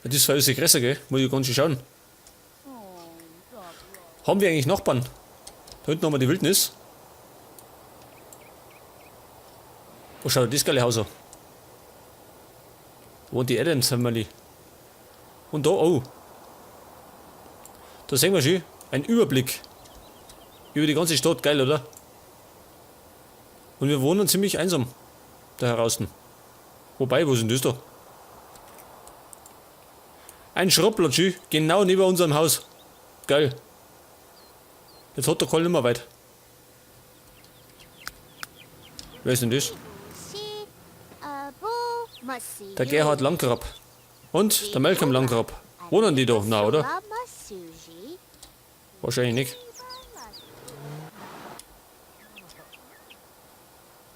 Das ist für unsere Gräser, gell? Muss ich ganz schön schauen. Haben wir eigentlich Nachbarn? Da hinten haben wir die Wildnis. Oh, schau das geile Haus an. Wohnt die Adams Family. Und da, oh. Da sehen wir schon einen Überblick über die ganze Stadt. Geil, oder? Und wir wohnen ziemlich einsam da draußen. Wobei, wo sind das da? Ein Schrottplatz, genau neben unserem Haus. Geil. Jetzt hat der Karl nicht mehr weit. Wer ist denn das? Der Gerhard Langgrab. Und der Malcolm Langgrab. Wohnen die da? Na, oder? Wahrscheinlich nicht.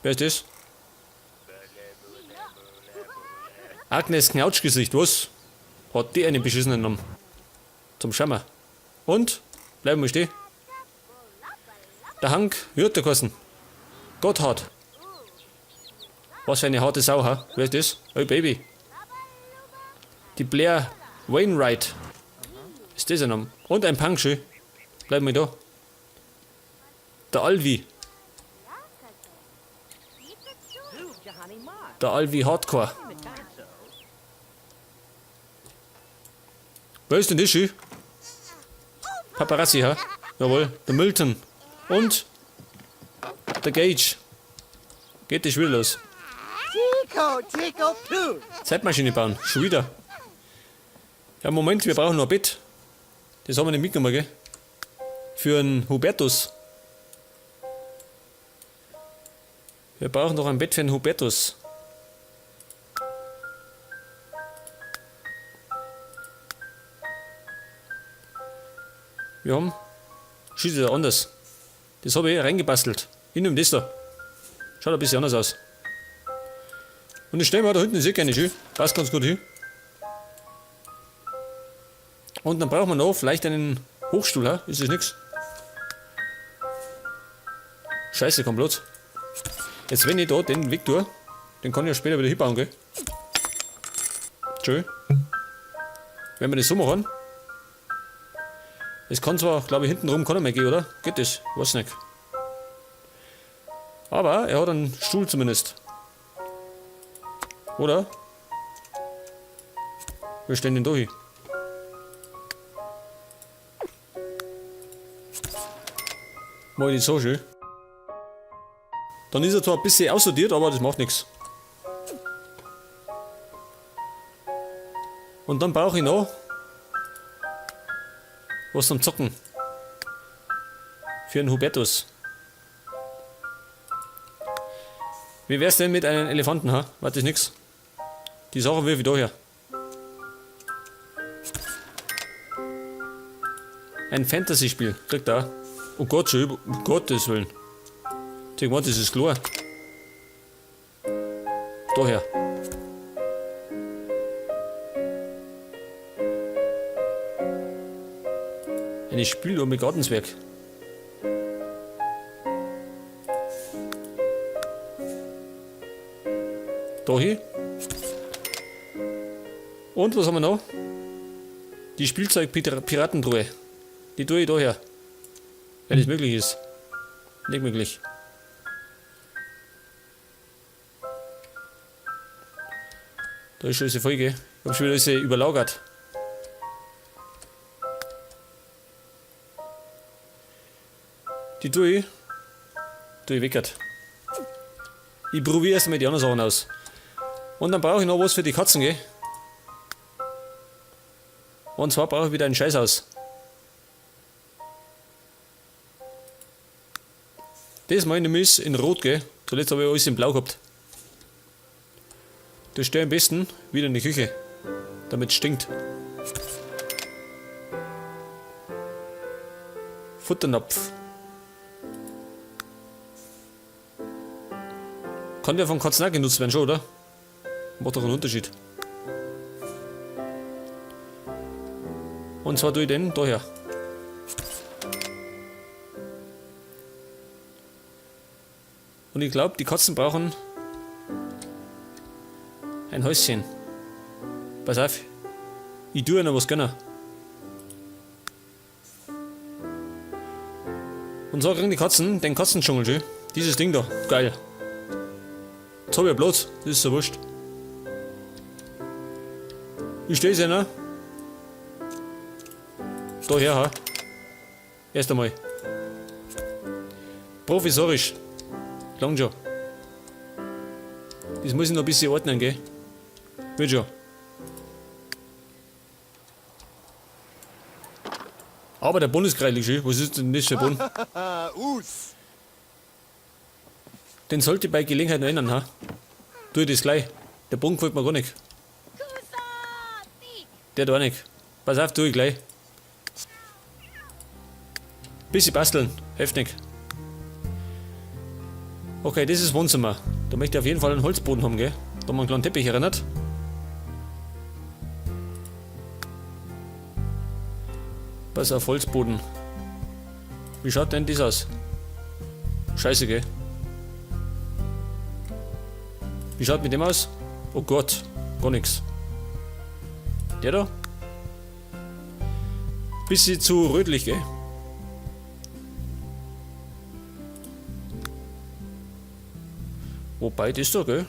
Wer ist das? Agnes Knautschgesicht, was? Hat die einen beschissenen Namen? Zum Schammer. Und? Bleiben wir stehen. Der Hank Hürterkossen. Gotthard. Was für eine harte Sau, ha? Wer ist das? Oh Baby. Die Blair Wainwright. Ist das ein Name? Und ein Punkschö. Bleiben wir da. Der Alvi. Der Alvi Hardcore. Wer ist denn das, schön? Paparazzi, ha? Jawohl. Der Milton. Und der Gage. Geht das wieder los. Zeitmaschine bauen. Schon wieder. Ja, Moment, wir brauchen noch ein Bett. Das haben wir nicht mitgenommen, gell? Für einen Hubertus. Wir brauchen noch ein Bett für einen Hubertus. Wir haben. Schießt ja anders. Das habe ich reingebastelt. Ich nehme das da. Schaut ein bisschen anders aus. Und das stellen wir da hinten, seht gerne schön. Passt ganz gut hin. Und dann brauchen wir noch vielleicht einen Hochstuhl, ha? Ist das nix? Scheiße, komm bloß. Jetzt wenn ich da den weg tue, den kann ich ja später wieder hinbauen, gell? Schön. Wenn wir das so machen. Es kann zwar, glaube ich, hinten rum kann er mehr gehen, oder? Geht das? Weiß nicht. Aber er hat einen Stuhl zumindest. Oder? Wir stellen den da hin. Mal die so schön. Dann ist er zwar ein bisschen aussortiert, aber das macht nichts. Und dann brauche ich noch was zum Zocken. Für einen Hubertus. Wie wär's denn mit einem Elefanten, ha? Warte, das ist nix. Die Sache will ich da her. Ein Fantasy-Spiel. Kriegt er. Oh Gott, schon um Gottes Willen. Irgendwann ist es klar. Daher. Eine Spieluhr mit Gartenswerk. Da hier. Und was haben wir noch? Die Spielzeug-Piratentruhe. Die tue ich da her. Wenn es möglich ist. Nicht möglich. Da ist schon diese Folge. Ich habe schon wieder diese überlagert. Die tue ich weckert. Ich probiere erstmal die anderen Sachen aus. Und dann brauche ich noch was für die Katzen, gell? Und zwar brauche ich wieder ein Scheißhaus. Das meine ich in Rot, gell? Zuletzt habe ich alles in Blau gehabt. Das stelle ich am besten wieder in die Küche, damit es stinkt. Futternapf. Kann der von Katzen auch genutzt werden, schon, oder? Macht doch einen Unterschied. Und zwar tue ich den daher. Und ich glaube, die Katzen brauchen ein Häuschen. Pass auf. Ich tue ja noch was gönnen. Und so kriegen die Katzen den Katzendschungel schön. Dieses Ding da. Geil. Jetzt hab ich ja Platz. Das ist so wurscht. Ich stehe sie noch. Da her, ha. Erst einmal. Provisorisch. Lang schon. Das muss ich noch ein bisschen ordnen, gell? Wird schon. Aber der Boden ist greilig schön. Was ist denn das für ein Boden? Den sollte ich bei Gelegenheit noch ändern, ha? Tu ich das gleich. Der Boden gefällt mir gar nicht. Der da auch nicht. Pass auf, tu ich gleich. Bisschen basteln. Heftig. Okay, das ist Wohnzimmer. Da möchte ich auf jeden Fall einen Holzboden haben, gell? Da haben wir einen kleinen Teppich erinnert. Pass auf, Holzboden. Wie schaut denn das aus? Scheiße, gell? Wie schaut mit dem aus? Oh Gott, gar nichts. Der da? Bisschen zu rötlich, gell? Wobei, das da, gell?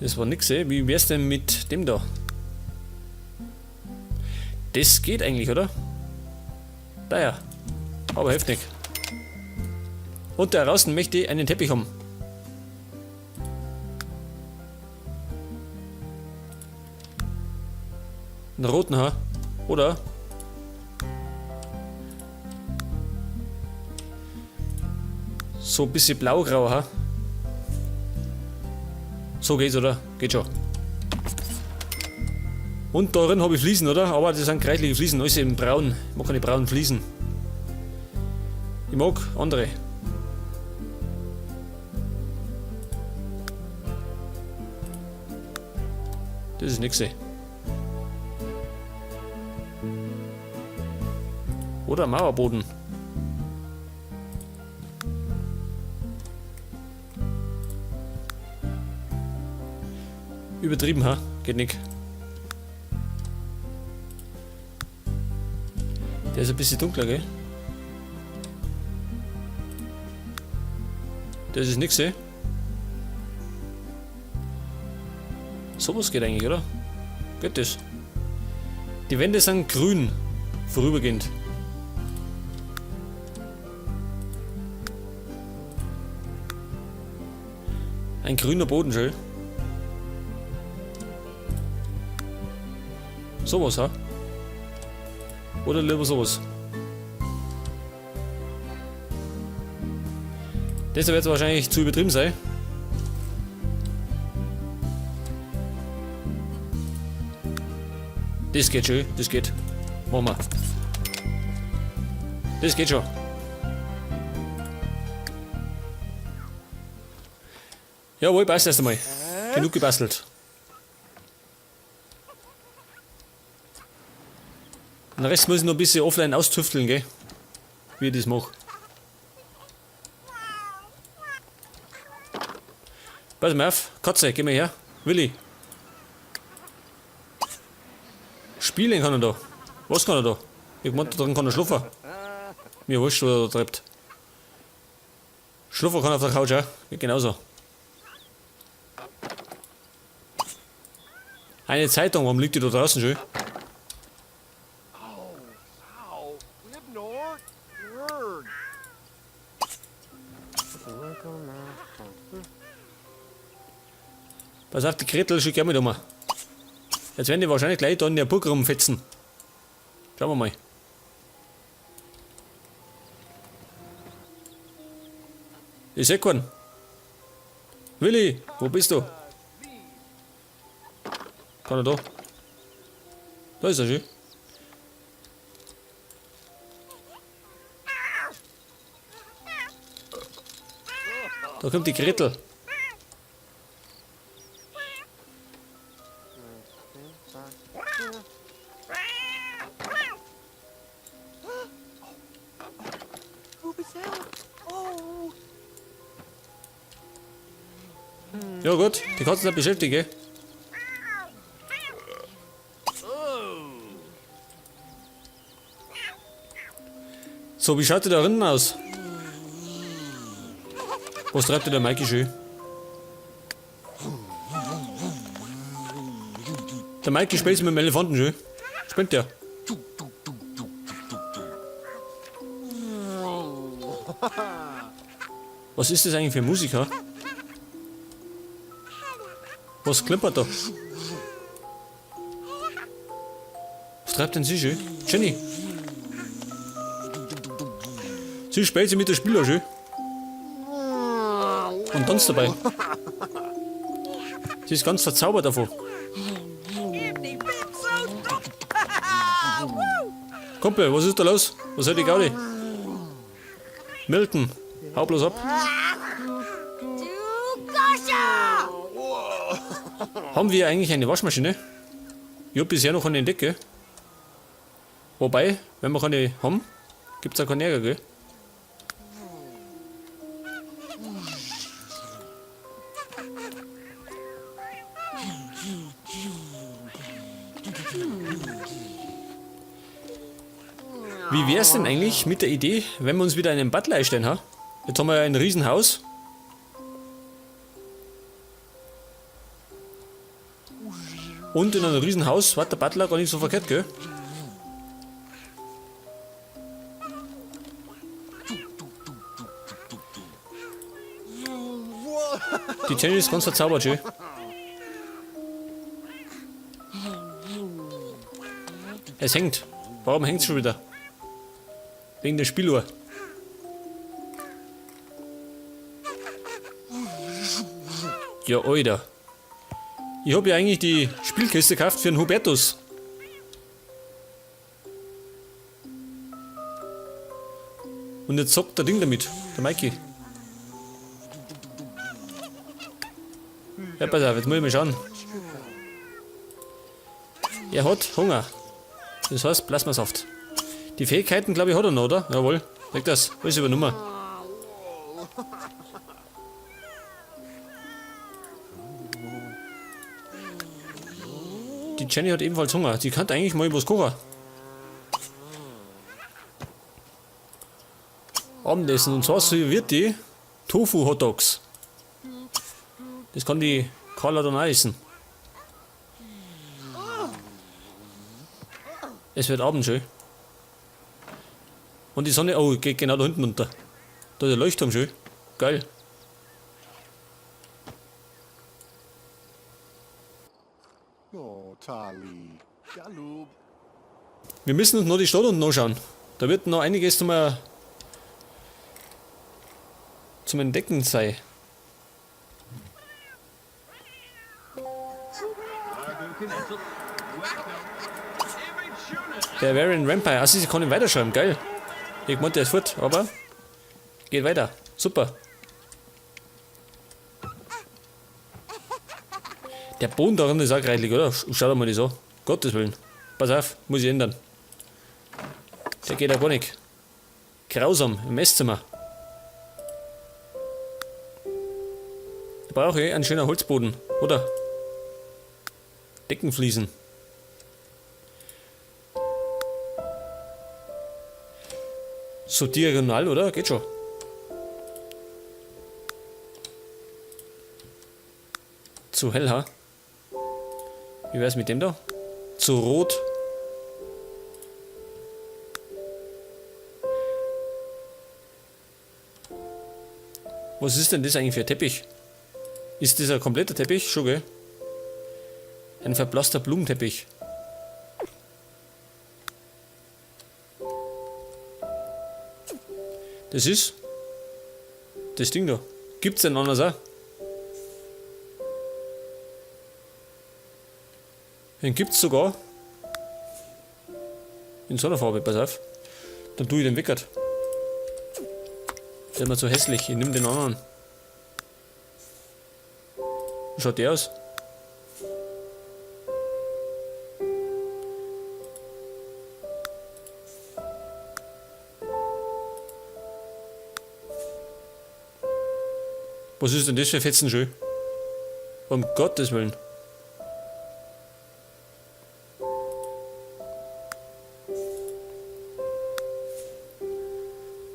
Das war nix, ey. Wie wär's denn mit dem da? Das geht eigentlich, oder? Da ja. Aber heftig. Und da draußen möchte ich einen Teppich haben. Einen roten Haar. Oder? So ein bisschen blaugrau, ha? So geht's, oder? Geht schon. Und darin habe ich Fliesen, oder? Aber das sind kreisliche Fliesen, alles in braun. Ich mag keine braunen Fliesen. Ich mag andere. Das ist nix, ey. Oder Mauerboden. Übertrieben, ha? Geht nicht. Der ist ein bisschen dunkler, gell? Das ist nix, ey. Sowas geht eigentlich, oder? Geht das? Die Wände sind grün. Vorübergehend. Ein grüner Boden, schön. Sowas, ha? Oder lieber sowas. Das wird wahrscheinlich zu übertrieben sein. Das geht schön, das geht. Machen wir. Das geht schon. Jawohl, passt erst einmal. Genug gebastelt. Den Rest muss ich noch ein bisschen offline austüfteln, gell? Wie ich das mache. Pass mal auf, Katze, geh mal her. Willi. Spielen kann er da. Was kann er da? Ich meinte, da drin kann er schlafen. Mir wurscht, was er da treibt. Schlafen kann er auf der Couch auch. Geht genauso. Eine Zeitung, warum liegt die da draußen schön? Pass auf, die Gretel schick ich mit um. Jetzt werden die wahrscheinlich gleich da in der Burg rumfetzen. Schauen wir mal. Ich seh keinen. Willi, wo bist du? Kann er da? Da ist er schön. Da kommt die Gretel. Ja gut, die Katze ist beschäftigt, gell? So, wie schaut da drinnen aus? Was treibt der Mikey schön? Der Mikey spielt mit dem Elefanten schön. Spinnt der? Was ist das eigentlich für Musiker? Was klimpert da? Was treibt denn sie schön? Jenny? Sie spielt sie mit der Spieler schön. Und tanzt dabei. Sie ist ganz verzaubert davon. Kumpel, was ist da los? Was soll die Gaudi? Milton, hau bloß ab. Haben wir eigentlich eine Waschmaschine? Ich hab bisher noch eine entdeckt, gell? Wobei, wenn wir keine haben, gibt's auch keinen Ärger, gell? Wie wär's denn eigentlich mit der Idee, wenn wir uns wieder einen Butler einstellen, ha? Jetzt haben wir ja ein Riesenhaus. Und in einem Riesenhaus war der Butler gar nicht so verkehrt, gell? Die Jenny ist ganz verzaubert, schön. Es hängt. Warum hängt es schon wieder? Wegen der Spieluhr. Ja, Alter. Ich hab ja eigentlich die Spielkiste gekauft für den Hubertus. Und jetzt zockt der Ding damit, der Mikey. Ja, pass auf, jetzt muss ich mal schauen. Er hat Hunger. Das heißt Plasmasaft. Die Fähigkeiten, glaube ich, hat er noch, oder? Jawohl. Weg das. Alles übernommen. Die Jenny hat ebenfalls Hunger. Die kann eigentlich mal was kochen. Abendessen. Und zwar serviert die Tofu-Hotdogs. Das kann die Carla dann auch essen. Es wird Abend schön. Und die Sonne, oh, geht genau da hinten runter. Da ist der Leuchtturm schön. Geil. Oh, Tali. Galub. Wir müssen uns noch die Stadt unten anschauen. Da wird noch einiges zum Entdecken sein. Der Varian Vampire. Also, sie kann ihn weiterschreiben. Geil. Ich meinte, der ist fort, aber geht weiter. Super. Der Boden darin ist auch reichlich, oder? Schau dir mal das an. Gottes Willen. Pass auf, muss ich ändern. Der geht ja gar nicht. Grausam, im Esszimmer. Da brauche ich einen schönen Holzboden, oder? Deckenfliesen. So diagonal, oder? Geht schon. Zu hell, ha? Wie wär's mit dem da? Zu rot. Was ist denn das eigentlich für ein Teppich? Ist das ein kompletter Teppich? Schon, gell? Ein verblasster Blumenteppich. Das ist das Ding da. Gibt's denn anders auch? Den gibt's sogar in so einer Farbe, pass auf. Dann tue ich den Wickert. Der ist mir zu hässlich, ich nehme den anderen. Wie schaut der aus? Was ist denn das für Fetzenschuh? Um Gottes Willen.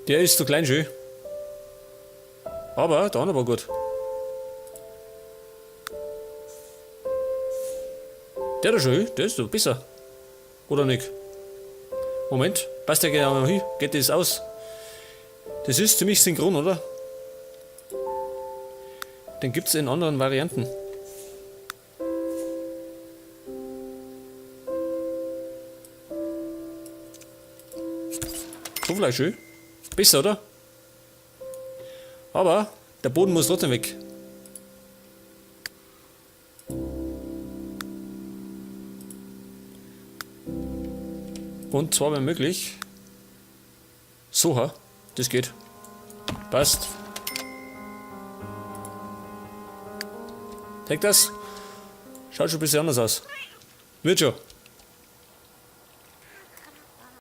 Der ist zu klein schön. Aber der andere war gut. Der da schön, der ist doch besser. Oder nicht? Moment, passt der genau noch hin? Geht das aus? Das ist ziemlich synchron, oder? Den gibt es in anderen Varianten. So vielleicht schön. Besser, oder? Aber der Boden muss trotzdem weg. Und zwar, wenn möglich, so, ha? Das geht. Passt. Denkt das? Schaut schon ein bisschen anders aus. Wird schon.